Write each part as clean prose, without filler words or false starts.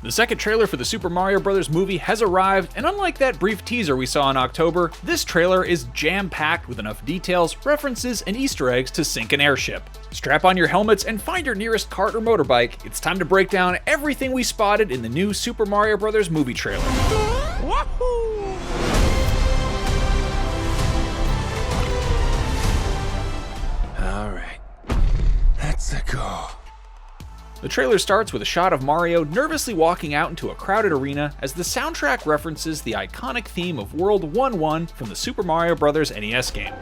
The second trailer for the Super Mario Bros. Movie has arrived, and unlike that brief teaser we saw in October, this trailer is jam-packed with enough details, references, and Easter eggs to sink an airship. Strap on your helmets and find your nearest cart or motorbike. It's time to break down everything we spotted in the new Super Mario Bros. Movie trailer. Wahoo! Alright, let's go. The trailer starts with a shot of Mario nervously walking out into a crowded arena as the soundtrack references the iconic theme of World 1-1 from the Super Mario Bros. NES game.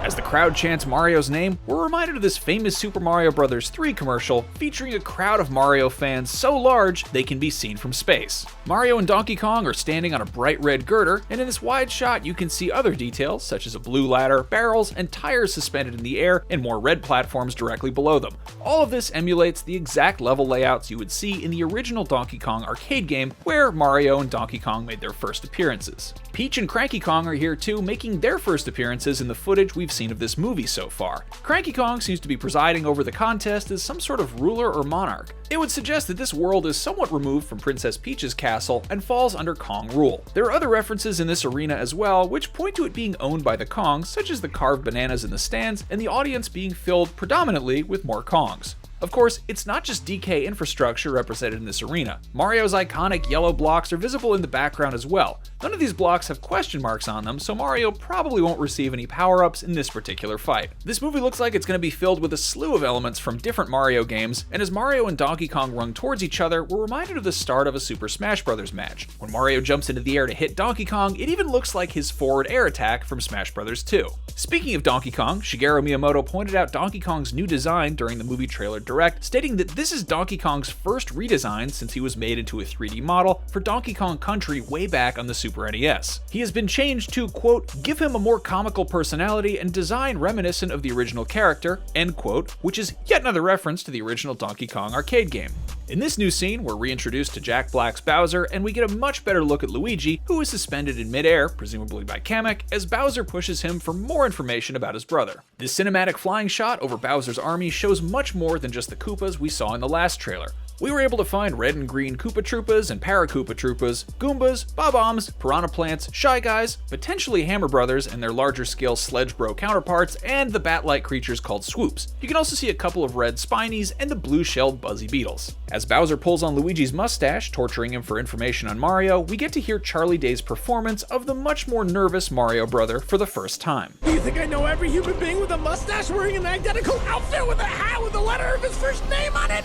As the crowd chants Mario's name, we're reminded of this famous Super Mario Bros. 3 commercial featuring a crowd of Mario fans so large they can be seen from space. Mario and Donkey Kong are standing on a bright red girder, and in this wide shot you can see other details such as a blue ladder, barrels, and tires suspended in the air, and more red platforms directly below them. All of this emulates the exact level layouts you would see in the original Donkey Kong arcade game, where Mario and Donkey Kong made their first appearances. Peach and Cranky Kong are here too, making their first appearances in the footage we've seen of this movie so far. Cranky Kong seems to be presiding over the contest as some sort of ruler or monarch. It would suggest that this world is somewhat removed from Princess Peach's castle and falls under Kong rule. There are other references in this arena as well, which point to it being owned by the Kongs, such as the carved bananas in the stands and the audience being filled predominantly with more Kongs. Of course, it's not just DK infrastructure represented in this arena. Mario's iconic yellow blocks are visible in the background as well. None of these blocks have question marks on them, so Mario probably won't receive any power-ups in this particular fight. This movie looks like it's going to be filled with a slew of elements from different Mario games, and as Mario and Donkey Kong run towards each other, we're reminded of the start of a Super Smash Bros. Match. When Mario jumps into the air to hit Donkey Kong, it even looks like his forward air attack from Smash Bros. 2. Speaking of Donkey Kong, Shigeru Miyamoto pointed out Donkey Kong's new design during the movie trailer Direct, stating that this is Donkey Kong's first redesign since he was made into a 3D model for Donkey Kong Country way back on the Super NES. He has been changed to, quote, give him a more comical personality and design reminiscent of the original character, end quote, which is yet another reference to the original Donkey Kong arcade game. In this new scene, we're reintroduced to Jack Black's Bowser, and we get a much better look at Luigi, who is suspended in midair, presumably by Kamek, as Bowser pushes him for more information about his brother. This cinematic flying shot over Bowser's army shows much more than just the Koopas we saw in the last trailer. We were able to find red and green Koopa Troopas and Para-Koopa Troopas, Goombas, Bob-ombs, Piranha Plants, Shy Guys, potentially Hammer Brothers and their larger-scale Sledge Bro counterparts, and the bat-like creatures called Swoops. You can also see a couple of red Spinies and the blue-shelled Buzzy Beetles. As Bowser pulls on Luigi's mustache, torturing him for information on Mario, we get to hear Charlie Day's performance of the much more nervous Mario brother for the first time. Do you think I know every human being with a mustache wearing an identical outfit with a hat with the letter of his first name on it?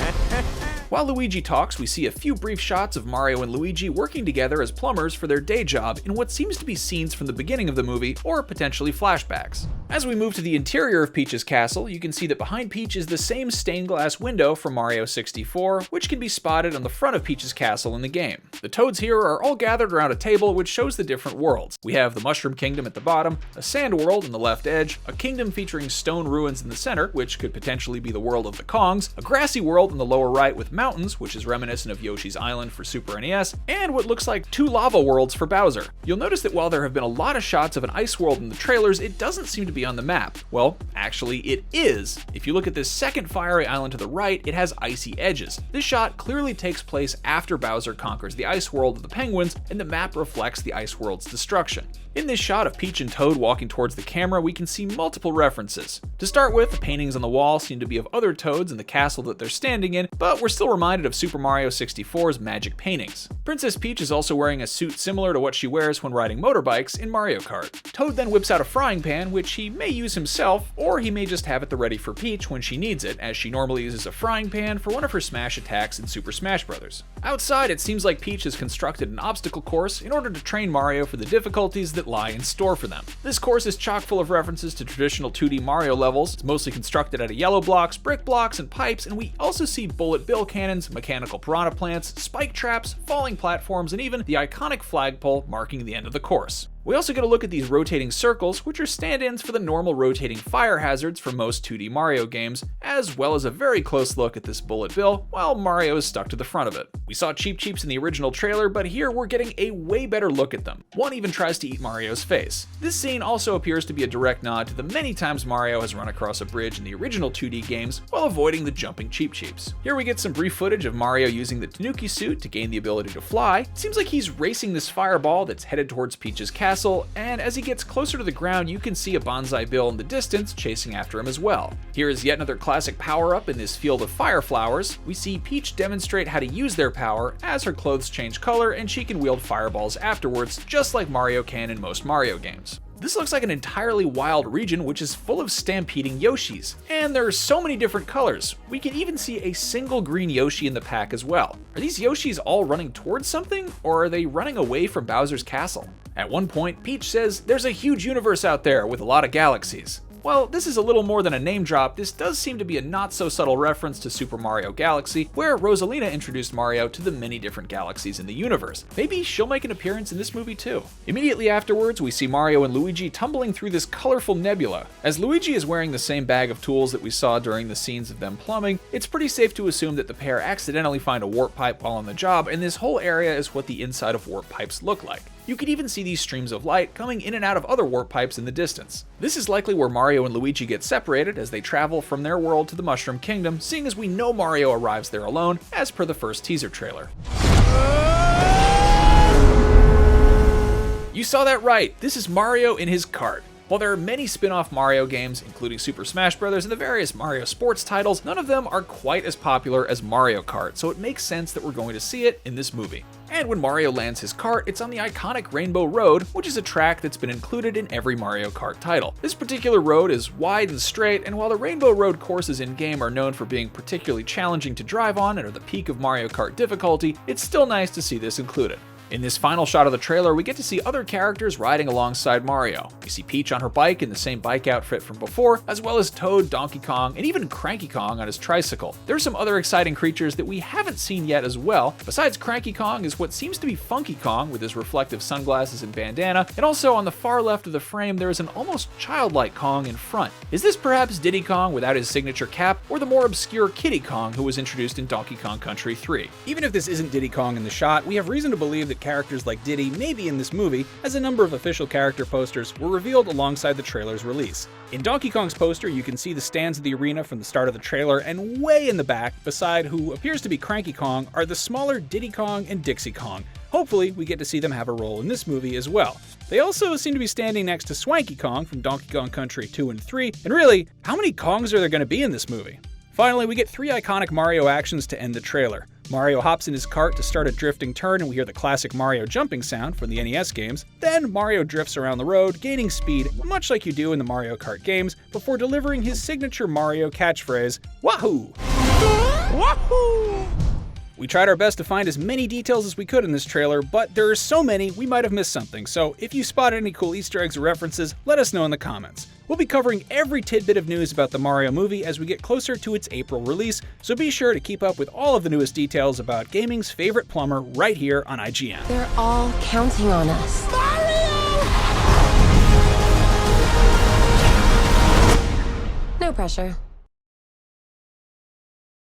While Luigi talks, we see a few brief shots of Mario and Luigi working together as plumbers for their day job in what seems to be scenes from the beginning of the movie, or potentially flashbacks. As we move to the interior of Peach's castle, you can see that behind Peach is the same stained glass window from Mario 64, which can be spotted on the front of Peach's castle in the game. The Toads here are all gathered around a table which shows the different worlds. We have the Mushroom Kingdom at the bottom, a sand world in the left edge, a kingdom featuring stone ruins in the center, which could potentially be the world of the Kongs, a grassy world in the lower right with mountains, which is reminiscent of Yoshi's Island for Super NES, and what looks like 2 lava worlds for Bowser. You'll notice that while there have been a lot of shots of an ice world in the trailers, it doesn't seem to be on the map. Well, actually it is. If you look at this second fiery island to the right, it has icy edges. This shot clearly takes place after Bowser conquers the ice world of the penguins, and the map reflects the ice world's destruction. In this shot of Peach and Toad walking towards the camera, we can see multiple references. To start with, the paintings on the wall seem to be of other Toads in the castle that they're standing in, but we're still reminded of Super Mario 64's magic paintings. Princess Peach is also wearing a suit similar to what she wears when riding motorbikes in Mario Kart. Toad then whips out a frying pan, which he may use himself, or he may just have it the ready for Peach when she needs it, as she normally uses a frying pan for one of her smash attacks in Super Smash Bros. Outside, it seems like Peach has constructed an obstacle course in order to train Mario for the difficulties that lie in store for them. This course is chock full of references to traditional 2D Mario levels. It's mostly constructed out of yellow blocks, brick blocks, and pipes, and we also see bullet bill cannons, mechanical piranha plants, spike traps, falling platforms, and even the iconic flagpole marking the end of the course. We also get a look at these rotating circles, which are stand-ins for the normal rotating fire hazards for most 2D Mario games, as well as a very close look at this bullet bill while Mario is stuck to the front of it. We saw Cheep Cheeps in the original trailer, but here we're getting a way better look at them. One even tries to eat Mario's face. This scene also appears to be a direct nod to the many times Mario has run across a bridge in the original 2D games while avoiding the jumping Cheep Cheeps. Here we get some brief footage of Mario using the Tanuki suit to gain the ability to fly. It seems like he's racing this fireball that's headed towards Peach's castle, and as he gets closer to the ground you can see a Bonsai Bill in the distance chasing after him as well. Here is yet another classic power-up in this field of fire flowers. We see Peach demonstrate how to use their power as her clothes change color and she can wield fireballs afterwards, just like Mario can in most Mario games. This looks like an entirely wild region which is full of stampeding Yoshis, and there are so many different colors. We can even see a single green Yoshi in the pack as well. Are these Yoshis all running towards something, or are they running away from Bowser's castle? At one point, Peach says, "There's a huge universe out there with a lot of galaxies." While this is a little more than a name drop, this does seem to be a not so subtle reference to Super Mario Galaxy, where Rosalina introduced Mario to the many different galaxies in the universe. Maybe she'll make an appearance in this movie too. Immediately afterwards, we see Mario and Luigi tumbling through this colorful nebula. As Luigi is wearing the same bag of tools that we saw during the scenes of them plumbing, it's pretty safe to assume that the pair accidentally find a warp pipe while on the job, and this whole area is what the inside of warp pipes look like. You could even see these streams of light coming in and out of other warp pipes in the distance. This is likely where Mario and Luigi get separated as they travel from their world to the Mushroom Kingdom, seeing as we know Mario arrives there alone, as per the first teaser trailer. You saw that right, this is Mario in his cart. While there are many spin-off Mario games, including Super Smash Bros. And the various Mario sports titles, none of them are quite as popular as Mario Kart, so it makes sense that we're going to see it in this movie. And when Mario lands his cart, it's on the iconic Rainbow Road, which is a track that's been included in every Mario Kart title. This particular road is wide and straight, and while the Rainbow Road courses in-game are known for being particularly challenging to drive on and are the peak of Mario Kart difficulty, it's still nice to see this included. In this final shot of the trailer, we get to see other characters riding alongside Mario. We see Peach on her bike in the same bike outfit from before, as well as Toad, Donkey Kong, and even Cranky Kong on his tricycle. There are some other exciting creatures that we haven't seen yet as well. Besides Cranky Kong is what seems to be Funky Kong with his reflective sunglasses and bandana, and also on the far left of the frame there is an almost childlike Kong in front. Is this perhaps Diddy Kong without his signature cap, or the more obscure Kiddy Kong who was introduced in Donkey Kong Country 3? Even if this isn't Diddy Kong in the shot, we have reason to believe that characters like Diddy may be in this movie, as a number of official character posters were revealed alongside the trailer's release. In Donkey Kong's poster, you can see the stands of the arena from the start of the trailer, and way in the back, beside who appears to be Cranky Kong, are the smaller Diddy Kong and Dixie Kong. Hopefully, we get to see them have a role in this movie as well. They also seem to be standing next to Swanky Kong from Donkey Kong Country 2 and 3, and really, how many Kongs are there going to be in this movie? Finally, we get 3 iconic Mario actions to end the trailer. Mario hops in his cart to start a drifting turn and we hear the classic Mario jumping sound from the NES games. Then Mario drifts around the road, gaining speed, much like you do in the Mario Kart games, before delivering his signature Mario catchphrase, Wahoo! Wahoo! We tried our best to find as many details as we could in this trailer, but there are so many we might have missed something, so if you spotted any cool Easter eggs or references, let us know in the comments. We'll be covering every tidbit of news about the Mario movie as we get closer to its April release, so be sure to keep up with all of the newest details about gaming's favorite plumber right here on IGN. They're all counting on us. Mario! No pressure.